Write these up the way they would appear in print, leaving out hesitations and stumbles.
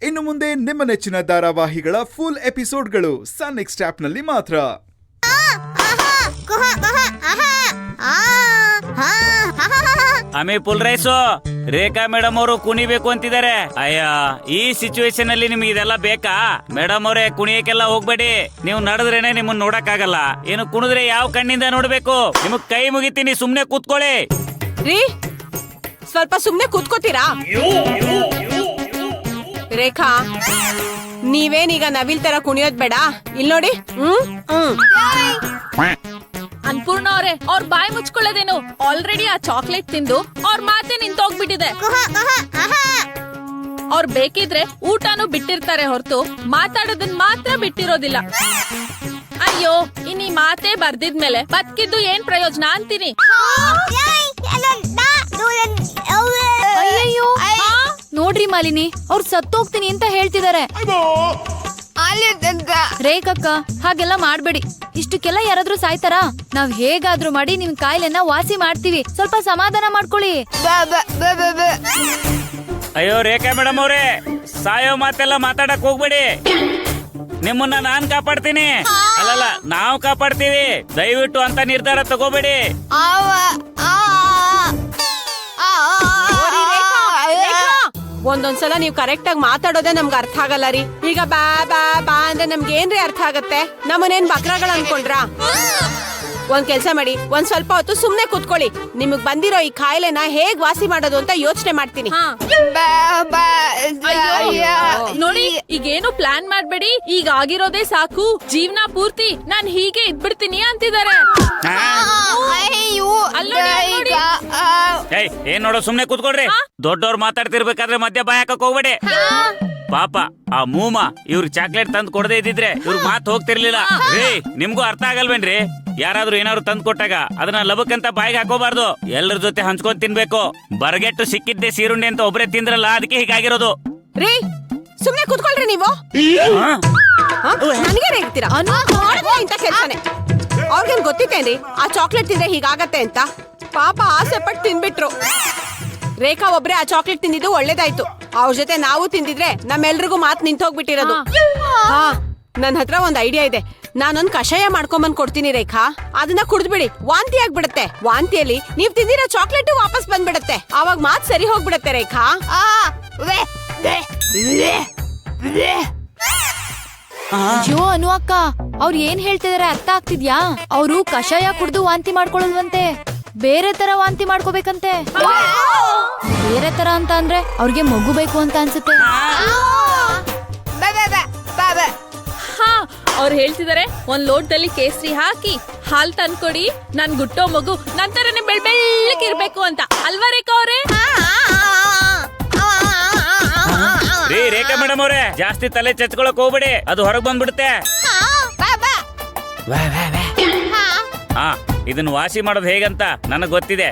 ಇನ್ನು ಮುಂದೆ ನಿಮ್ಮ ನೆಚ್ಚಿನ ಧಾರಾವಾಹಿಗಳ ಫುಲ್ ಎಪಿಸೋಡ್ಗಳು ಸನ್ ನೆಕ್ಸ್ಟ್ ಆಪ್ನಲ್ಲಿ ಮಾತ್ರ. ಆಮೇ ಫುಲ್ ರೈಸು ರೇಖಾ ಮೇಡಮ್ ಅವರು ಕುಣಿಬೇಕು ಅಂತಿದ್ದಾರೆ. ಅಯ್ಯ, ಈ ಸಿಚುವೇಶನ್ ಅಲ್ಲಿ ನಿಮ್ಗೆ ಇದೆಲ್ಲ ಬೇಕಾ? ಮೇಡಮ್ ಅವರೇ, ಕುಣಿಯಕ್ಕೆಲ್ಲ ಹೋಗ್ಬೇಡಿ. ನೀವು ನಡೆದ್ರೇನೆ ನಿಮ್ಮನ್ನ ನೋಡಕ್ ಆಗಲ್ಲ. ಏನು ಕುಣಿದ್ರೆ ಯಾವ ಕಣ್ಣಿಂದ ನೋಡ್ಬೇಕು? ನಿಮಗ್ ಕೈ ಮುಗಿತೀನಿ, ಸುಮ್ನೆ ಕೂತ್ಕೊಳ್ಳಿ. ರೀ, ಸ್ವಲ್ಪ ಸುಮ್ನೆ ಕೂತ್ಕೋತೀರಾ? ರೇಖಾ, ನೀವೇನೀಗ ನವಿಲ್ ತರ ಕುಣಿಯೋದ್ ಬೇಡ. ಇಲ್ಲಿ ನೋಡಿ. ಅನ್ಪೂರ್ಣ ಅವರೇ, ಅವ್ರ ಬಾಯಿ ಮುಚ್ಕೊಳ್ಳೋದೇನು? ಆಲ್ರೆಡಿ ಆ ಚಾಕ್ಲೇಟ್ ತಿಂದು ಅವ್ರ ಮಾತೆ ನಿಂತೋಗ್ಬಿಟ್ಟಿದೆ. ಅವ್ರು ಬೇಕಿದ್ರೆ ಊಟನೂ ಬಿಟ್ಟಿರ್ತಾರೆ ಹೊರತು ಮಾತಾಡೋದನ್ ಮಾತ್ರ ಬಿಟ್ಟಿರೋದಿಲ್ಲ. ಅಯ್ಯೋ, ಇನ್ನೀ ಮಾತೇ ಬರ್ದಿದ್ಮೇಲೆ ಬದುಕಿದ್ದು ಏನ್ ಪ್ರಯೋಜನ ಅಂತೀನಿ. ಅಯ್ಯಯ್ಯೋ, ನೋಡ್ರಿ ಮಾಲಿನಿ, ಅವ್ರು ಸತ್ತೋಗ್ತೀನಿ ಅಂತ ಹೇಳ್ತಿದ್ದಾರೆ. ರೇಖಕ್ಕ, ಹಾಗೆಲ್ಲ ಮಾಡ್ಬೇಡಿ. ಇಷ್ಟಕ್ಕೆಲ್ಲ ಯಾರಾದ್ರೂ ಸಾಯ್ತಾರಾ? ನಾವ್ ಹೇಗಾದ್ರೂ ಮಾಡಿ ನಿಮ್ ಕಾಯಿಲೆನ ವಾಸಿ ಮಾಡ್ತೀವಿ. ಸ್ವಲ್ಪ ಸಮಾಧಾನ ಮಾಡ್ಕೊಳ್ಳಿ. ಅಯ್ಯೋ ರೇಖಾ ಮೇಡಮ್ ಅವರೇ, ಸಾಯೋ ಮಾತೆಲ್ಲ ಮಾತಾಡಕ್ ಹೋಗ್ಬೇಡಿ. ನಿಮ್ಮನ್ನ ನಾನ್ ಕಾಪಾಡ್ತೀನಿ. ಅಲ್ಲಲ್ಲ, ನಾವು ಕಾಪಾಡ್ತೀವಿ. ದಯವಿಟ್ಟು ಅಂತ ನಿರ್ಧಾರ ತಗೋಬೇಡಿ. ಒಂದೊಂದ್ಸಲ ನೀವು ಕರೆಕ್ಟ್ ಆಗಿ ಮಾತಾಡೋದೇ ನಮ್ಗೆ ಅರ್ಥ ಆಗಲ್ಲ ರೀ. ಈಗ ಬಾ ಬಾ ಬಾ ಅಂದ್ರೆ ನಮ್ಗೆ ಏನ್ರಿ ಅರ್ಥ ಆಗತ್ತೆ? ನಮ್ಮನೇನ್ ಬಕ್ರಾಗಳ ಅನ್ಕೊಂಡ್ರಾ? ಒಂದ್ ಕೆಲ್ಸ ಮಾಡಿ, ಒಂದ್ ಸ್ವಲ್ಪ ಹೊತ್ತು ಸುಮ್ನೆ ಕೂತ್ಕೊಳ್ಳಿ. ನಿಮಗ್ ಬಂದಿರೋ ಈ ಕಾಯಿಲೆನ ಹೇಗ್ ವಾಸಿ ಮಾಡೋದು ಅಂತ ಯೋಚನೆ ಮಾಡ್ತೀನಿ. ನೋಡಿ, ಈಗೇನು ಪ್ಲಾನ್ ಮಾಡ್ಬೇಡಿ. ಈಗ ಆಗಿರೋದೇ ಸಾಕು. ಜೀವನ ಪೂರ್ತಿ ನಾನ್ ಹೀಗೆ ಇದ್ಬಿಡ್ತೀನಿ ಅಂತಿದ್ದಾರೆ. ಏನ್ ನೋಡೋ, ಸುಮ್ನೆ ಕೂತ್ಕೊಳ್ರಿ. ದೊಡ್ಡವ್ರು ಮಾತಾಡ್ತಿರ್ಬೇಕಾದ್ರೆ ಮಧ್ಯ ಬಾಯ್ ಹಾಕಕ್ ಹೋಗ್ಬೇಡಿ. ಪಾಪ ಆ ಮೂಮ ಇವ್ರಿಗೆ ಚಾಕ್ಲೇಟ್ ತಂದ್ ಕೊಡದೇ ಇದ್ದಿದ್ರೆ ಇವ್ರ ಮಾತು ಹೋಗ್ತಿರ್ಲಿಲ್ಲ. ರೀ, ನಿಮ್ಗೂ ಅರ್ಥ ಆಗಲ್ವೇನ್ರಿ? ಯಾರಾದ್ರೂ ಏನಾದ್ರು ತಂದ್ ಕೊಟ್ಟಾಗ ಅದನ್ನ ಲಬಕ್ಕಂತ ಬಾಯಿಗೆ ಹಾಕೋಬಾರ್ದು. ಎಲ್ಲರ ಜೊತೆ ಹಂಚ್ಕೊಂಡ್ ತಿನ್ಬೇಕು. ಬರಗೆಟ್ಟು ಸಿಕ್ಕಿದ್ದೆ ಸೀರುಂಡೆ ಅಂತ ಒಬ್ರೇ ತಿಂದ್ರಲ್ಲ, ಅದಕ್ಕೆ ಹೀಗಾಗಿರೋದು. ರೀ, ಸುಮ್ನೆ ಕೂತ್ಕೊಳ್ರಿ ನೀವು. ನನಗೆ ರೇಗ್ತೀರಾ ಇಂತ ಕೆಲ್ಸನೇ? ಅವ್ರಿಗೇನ್ ಗೊತ್ತಿತ್ತೇನ್ರಿ ಆ ಚಾಕ್ಲೇಟ್ ತಿಂದ್ರೆ ಹೀಗಾಗತ್ತೆ ಅಂತ? ಪಾಪ ಆಸೆ ಪಟ್ಟು ತಿನ್ಬಿಟ್ರು. ರೇಖಾ ಒಬ್ರೆ ಆ ಚಾಕ್ಲೇಟ್ ತಿಂದಿದ್ದು ಒಳ್ಳೇದಾಯ್ತು. ಅವ್ರ ಜೊತೆ ನಾವು ತಿಂದಿದ್ರೆ ನಮ್ಮೆಲ್ರಿಗೂ ಮಾತ್ ನಿಂತೋಗ್ಬಿಟ್ಟಿರೋದು. ಹಾ, ನನ್ ಹತ್ರ ಒಂದ್ ಐಡಿಯಾ ಇದೆ. ನಾನೊಂದ್ ಕಷಾಯ ಮಾಡ್ಕೊಂಬಂದ್ ಕೊಡ್ತೀನಿ ರೇಖಾ. ಅದನ್ನ ಕುಡ್ದ್ಬಿಡಿ, ವಾಂತಿ ಆಗ್ಬಿಡತ್ತೆ. ವಾಂತಿಯಲ್ಲಿ ನೀವ್ ತಿಂದಿರೋ ಚಾಕ್ಲೇಟ್ ವಾಪಸ್ ಬಂದ್ಬಿಡತ್ತೆ. ಅವಾಗ ಮಾತ್ ಸರಿ ಹೋಗ್ಬಿಡತ್ತೆ ರೇಖಾ. ಅಯ್ಯೋ ಅನು ಅಕ್ಕ, ಅವ್ರು ಏನ್ ಹೇಳ್ತಿದಾರೆ ಅರ್ಥ ಆಗ್ತಿದ್ಯಾ? ಅವ್ರು ಕಷಾಯ ಕುಡ್ದು ವಾಂತಿ ಮಾಡ್ಕೊಳ್ಳಲ್ವಂತೆ, ಬೇರೆ ತರ ವಾಂತಿ ಮಾಡ್ಕೋಬೇಕಂತೆ. ಬೇರೆ ತರ ಅಂತ ಅಂದ್ರೆ ಅವ್ರಿಗೆ ಮಗು ಬೇಕು ಅಂತ ಅನ್ಸುತ್ತೆ. ಹಾ, ಅವ್ರು ಹೇಳ್ತಿದಾರೆ ಒಂದ್ ಲೋಟದಲ್ಲಿ ಕೇಸರಿ ಹಾಕಿ ಹಾಲ್ ತಂದ್ಕೊಡಿ, ನಾನ್ ಗುಟ್ಟೋ ಮಗು ನಂತರನೇ ಬೆಳ್ಳಕ್ಕಿರ್ಬೇಕು ಅಂತ. ಅಲ್ವಾ ರೇಖಾ ಅವ್ರೆ? ರೀ ರೇಖಾ ಮೇಡಮ್ ಅವ್ರೆ, ಜಾಸ್ತಿ ತಲೆ ಚಚ್ಕೊಳಕ್ ಹೋಗ್ಬೇಡಿ, ಅದು ಹೊರಗ್ ಬಂದ್ಬಿಡುತ್ತೆ. ಹಾ, ಇದನ್ನ ವಾಸಿ ಮಾಡೋದು ಹೇಗಂತ ನನಗ್ ಗೊತ್ತಿದೆ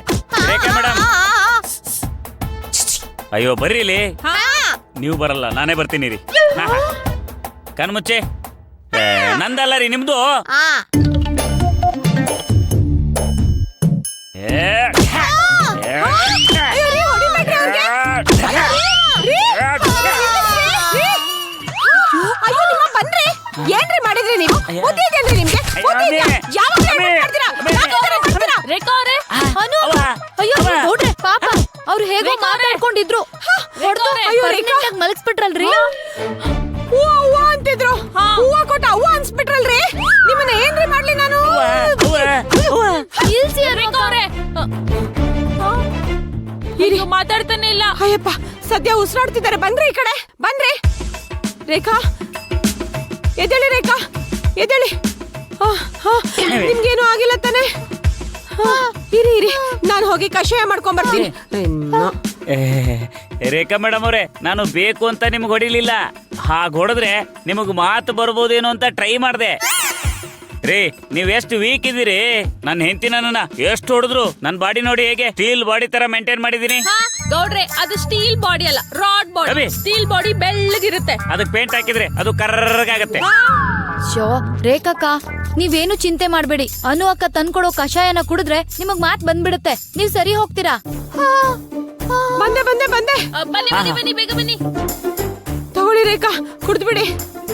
ರೇಖಾ ಮೇಡಮ್. ಅಯ್ಯೋ ಬರ್ರಿಲಿ. ನೀವು ಬರಲ್ಲ, ನಾನೇ ಬರ್ತೀನಿ ರೀ. ಕಣ್ಮುಚ್ಚೆ. ನಂದಲ್ಲ ರೀ, ನಿಮ್ದು. ಏನ್ರಿ ಮಾಡಿದ್ರಿ ನೀವು? ನಿಮ್ಗೆ ನೋಡ್ರಿ ಪಾಪ, ಅವ್ರು ಹೇಗೋ ಮಾತಾಡ್ಕೊಂಡಿದ್ರು, ಮಲಗಿಸ್ಬಿಟ್ರಲ್ರಿ. ಹೂವ ಅಂತಿದ್ರು, ಹೂವ ಕೊಟ್ಟ ಹೂವ ಅನ್ಸ್ಬಿಟ್ರಲ್ರಿ. ನಿಮ್ಮನ್ನ ಏನ್ರಿ ಮಾಡ್ಲಿ ನಾನು? ಮಾತಾಡ್ತಾನೆ ಇಲ್ಲ. ಅಯ್ಯಪ್ಪ, ಸದ್ಯ ಉಸಿರಾಡ್ತಿದ್ದಾರೆ. ಬನ್ರಿ ಈ ಕಡೆ, ಬನ್ರಿ. ರೇಖಾ, ಎದ್ದೇಳಿ ರೇಖಾ, ಎದ್ದೇಳಿ. ನಿಮ್ಗೇನು ಆಗಿಲ್ಲ ತಾನೆ? ಇರಿ ಇರಿ, ನಾನು ಹೋಗಿ ಕಷಾಯ ಮಾಡ್ಕೊಂಡ್ ಬರ್ತೀನಿ. ರೇಖಾ ಮೇಡಮ್ ಅವ್ರೆ, ನಾನು ಬೇಕು ಅಂತ ನಿಮ್ಗೆ ಹೊಡಿಲಿಲ್ಲ. ಹಾಗೆ ಹೊಡೆದ್ರೆ ನಿಮಗ್ ಮಾತು ಬರ್ಬೋದೇನೋ ಅಂತ ಟ್ರೈ ಮಾಡ್ದೆ. ರೀ, ನೀವ್ ಎಷ್ಟು ವೀಕ್ ಇದೀರಿ. ನನ್ನ ಹೆಂಡತಿ ನನ್ನ ಎಷ್ಟು ಹೊಡೆದ್ರು ನನ್ ಬಾಡಿ ನೋಡಿ ಹೇಗೆ ಸ್ಟೀಲ್ ಬಾಡಿ ತರ ಮೇಂಟೈನ್ ಮಾಡಿದೀನಿ. ಗೌಡ್ರೆ, ಅದು ಸ್ಟೀಲ್ ಬಾಡಿ ಅಲ್ಲ, ರಾಡ್ ಬಾಡಿ. ಸ್ಟೀಲ್ ಬಾಡಿ ಬೆಳ್ಳಗಿರುತ್ತೆ. ಅದಕ್ಕೆ ಪೇಂಟ್ ಹಾಕಿದ್ರೆ ಅದು ಕರ್ರಗಾಗತ್ತೆ. ಶೋ ರೇಖಕ್ಕ, ನೀವೇನು ಚಿಂತೆ ಮಾಡ್ಬೇಡಿ. ಅನು ಅಕ್ಕ ತಂದ್ಕೊಡೋ ಕಷಾಯನ ಕುಡಿದ್ರೆ ನಿಮಗ್ ಮಾತ್ ಬಂದ್ಬಿಡುತ್ತೆ. ನೀವ್ ಸರಿ ಹೋಗ್ತೀರಾ. ಬಂದೆ ಬಂದೆ ಬಂದೆ. ಬನ್ನಿ ಬನ್ನಿ ಬನ್ನಿ, ಬೇಗ ಬನ್ನಿ. ತಗೊಳ್ಳಿ ರೇಖಾ ಕುಡ್ದ್ಬಿಡಿ,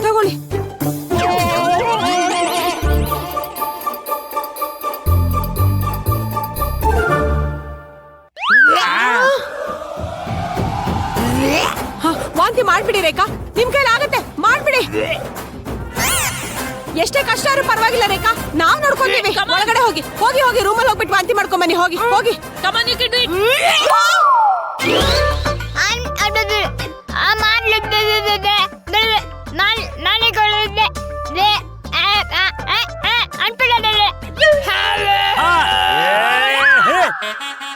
ತಗೊಳ್ಳಿ. ವಾಂತಿ ಮಾಡ್ಬಿಡಿ ರೇಖಾ, ನಿಮ್ ಕೈಲಿ ಆಗತ್ತೆ, ಮಾಡ್ಬಿಡಿ. ಎಷ್ಟೇ ಕಷ್ಟ ಆದ್ರೂ ಪರವಾಗಿಲ್ಲ ರೇಖಾ, ನಾವ್ ನೋಡ್ಕೊಂತೀವಿ. ಒಳಗಡೆ ಹೋಗಿ ಹೋಗಿ ಹೋಗಿ ರೂಮಲ್ಲಿ ಹೋಗ್ಬಿಟ್ಟು ವಾಂತಿ ಮಾಡ್ಕೊಂಡ್ ಬನ್ನಿ. ಹೋಗಿ ಹೋಗಿ. Come on, you can do it.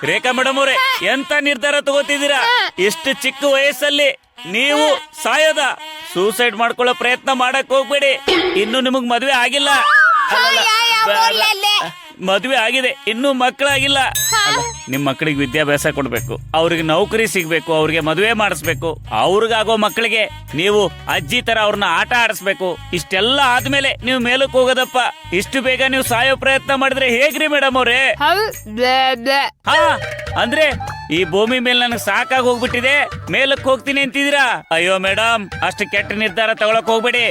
Rekha madam ಅವರೇ, ಎಂತ ನಿರ್ಧಾರ ತಗೋತಿದ್ದೀರಾ? ಇಷ್ಟು ಚಿಕ್ಕ ವಯಸ್ಸಲ್ಲಿ ನೀವು ಸಾಯೋದ? ಸೂಸೈಡ್ ಮಾಡ್ಕೊಳ್ಳೋ ಪ್ರಯತ್ನ ಮಾಡಕ್ ಹೋಗ್ಬೇಡಿ. ಇನ್ನು ನಿಮಗ್ ಮದ್ವೆ ಆಗಿಲ್ಲ. ಮದ್ವೆ ಆಗಿದೆ, ಇನ್ನು ಮಕ್ಕಳಾಗಿಲ್ಲ. ನಿಮ್ ಮಕ್ಕಳಿಗೆ ವಿದ್ಯಾಭ್ಯಾಸ ಕೊಡ್ಬೇಕು, ಅವ್ರಿಗೆ ನೌಕರಿ ಸಿಗ್ಬೇಕು, ಅವ್ರಿಗೆ ಮದುವೆ ಮಾಡಿಸ್ಬೇಕು. ಅವ್ರಿಗಾಗೋ ಮಕ್ಕಳಿಗೆ ನೀವು ಅಜ್ಜಿ ತರ ಅವ್ರನ್ನ ಆಟ ಆಡಿಸ್ಬೇಕು. ಇಷ್ಟೆಲ್ಲ ಆದ್ಮೇಲೆ ನೀವು ಮೇಲಕ್ಕೆ ಹೋಗೋದಪ್ಪ. ಇಷ್ಟು ಬೇಗ ನೀವು ಸಾಯೋ ಪ್ರಯತ್ನ ಮಾಡಿದ್ರೆ ಹೇಗ್ರಿ ಮೇಡಮ್ ಅವ್ರೆ? ಹಾ, ಅಂದ್ರೆ ಈ ಭೂಮಿ ಮೇಲೆ ನನಗೆ ಸಾಕಾಗಿ ಹೋಗ್ಬಿಟ್ಟಿದೆ, ಮೇಲಕ್ಕೆ ಹೋಗ್ತೀನಿ ಅಂತಿದ್ದೀರಾ? ಅಯ್ಯೋ ಮೇಡಮ್, ಅಷ್ಟು ಕೆಟ್ಟ ನಿರ್ಧಾರ ತಗೊಳಕ್ ಹೋಗ್ಬೇಡಿ.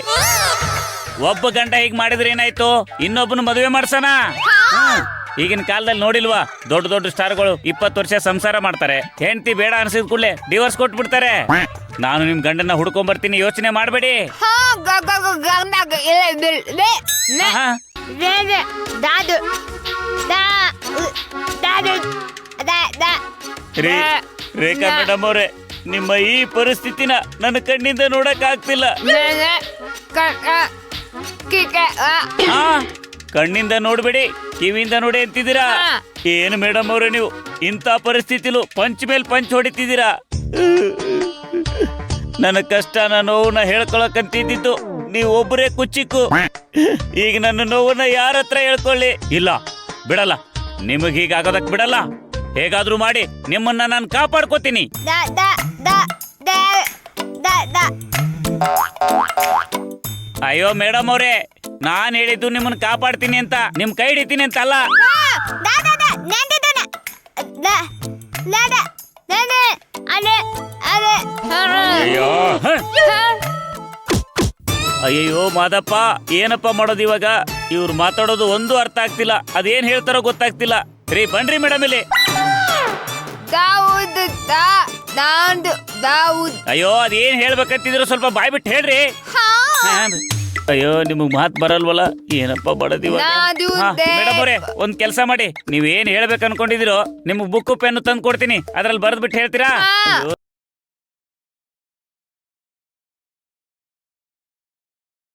ಒಬ್ಬ ಗಂಡ ಹೀಗ್ ಮಾಡಿದ್ರೆ ಏನಾಯ್ತು, ಇನ್ನೊಬ್ಬನ ಮದುವೆ ಮಾಡ್ಸೋಣ. ಈಗಿನ ಕಾಲದಲ್ಲಿ ನೋಡಿಲ್ವಾ, ದೊಡ್ಡ ದೊಡ್ಡ ಸ್ಟಾರ್ಗಳು 20 ವರ್ಷ ಸಂಸಾರ ಮಾಡ್ತಾರೆ. ಹೆಂಡತಿ ಬೇಡ ಅನ್ಸಿದ ಕೂಡಲೇ ಡಿವೋರ್ಸ್ ಕೊಟ್ಬಿಡ್ತಾರೆ. ನಾನು ನಿಮ್ ಗಂಡನ ಹುಡ್ಕೊಂಡ್ ಬರ್ತೀನಿ, ಯೋಚನೆ ಮಾಡ್ಬೇಡಿ. ರೇಖಾ ಮೇಡಮ್ ಅವ್ರೆ, ನಿಮ್ಮ ಈ ಪರಿಸ್ಥಿತಿನ ನನ್ನ ಕಣ್ಣಿಂದ ನೋಡಕ್ ಆಗ್ತಿಲ್ಲ. ಕಣ್ಣಿಂದ ನೋಡ್ಬೇಡಿ, ಕಿವಿಯಿಂದ ನೋಡಿ ಅಂತಿದ್ದೀರಾ. ಏನು ಮೇಡಮ್ ಅವ್ರೆ ನೀವು ಇಂಥ ಪರಿಸ್ಥಿತಿಲು ಪಂಚ್ ಮೇಲ್ ಪಂಚ್ ಹೊಡಿತಿದ್ದೀರಾ? ನನ್ನ ಕಷ್ಟನ ನೋವನ್ನ ಹೇಳ್ಕೊಳಕಂತಿದ್ದು ನೀವು ಒಬ್ಬರೇ ಕುಚ್ಚಿಕ್ಕು. ಈಗ ನನ್ನ ನೋವನ್ನ ಯಾರ ಹತ್ರ ಹೇಳ್ಕೊಳ್ಳಿ? ಇಲ್ಲ, ಬಿಡಲ್ಲ. ನಿಮಗ್ ಹೀಗಾಗೋದಕ್ ಬಿಡಲ್ಲ. ಹೇಗಾದ್ರೂ ಮಾಡಿ ನಿಮ್ಮನ್ನ ನಾನು ಕಾಪಾಡ್ಕೋತೀನಿ. ಅಯ್ಯೋ ಮೇಡಮ್ ಅವ್ರೆ, ನಾನ್ ಹೇಳಿದ್ದು ನಿಮ್ಮನ್ನ ಕಾಪಾಡ್ತೀನಿ ಅಂತ, ನಿಮ್ ಕೈ ಹಿಡಿತೀನಿ ಅಂತ ಅಲ್ಲ. ಅಯ್ಯಯ್ಯೋ ಮಾದಪ್ಪ, ಏನಪ್ಪ ಮಾಡೋದು ಇವಾಗ? ಇವ್ರು ಮಾತಾಡೋದು ಒಂದು ಅರ್ಥ ಆಗ್ತಿಲ್ಲ, ಅದೇನ್ ಹೇಳ್ತಾರೋ ಗೊತ್ತಾಗ್ತಿಲ್ಲ. ರೀ ಬನ್ರಿ ಮೇಡಮ್ ಇಲ್ಲಿ. ಅಯ್ಯೋ ಅದೇನ್ ಹೇಳ್ಬೇಕಂತಿದ್ರು ಸ್ವಲ್ಪ ಬಾಯ್ ಬಿಟ್ಟು ಹೇಳ್ರಿ. ಅಯ್ಯೋ ನಿಮಗ್ ಮಾತ್ ಬರಲ್ವಲ್ಲ, ಏನಪ್ಪ ಬಡದಿವ? ಮೇಡಮ್ ಅವರೇ, ಒಂದ್ ಕೆಲ್ಸ ಮಾಡಿ, ನೀವೇನ್ ಹೇಳ್ಬೇಕು ಅನ್ಕೊಂಡಿದಿರೋ ನಿಮಗ್ ಬುಕ್ ಪೆನ್ ತಂದು ಕೊಡ್ತೀನಿ, ಅದ್ರಲ್ಲಿ ಬರೆದ್ ಬಿಟ್ಟು ಹೇಳ್ತೀರಾ? ಅಯ್ಯೋ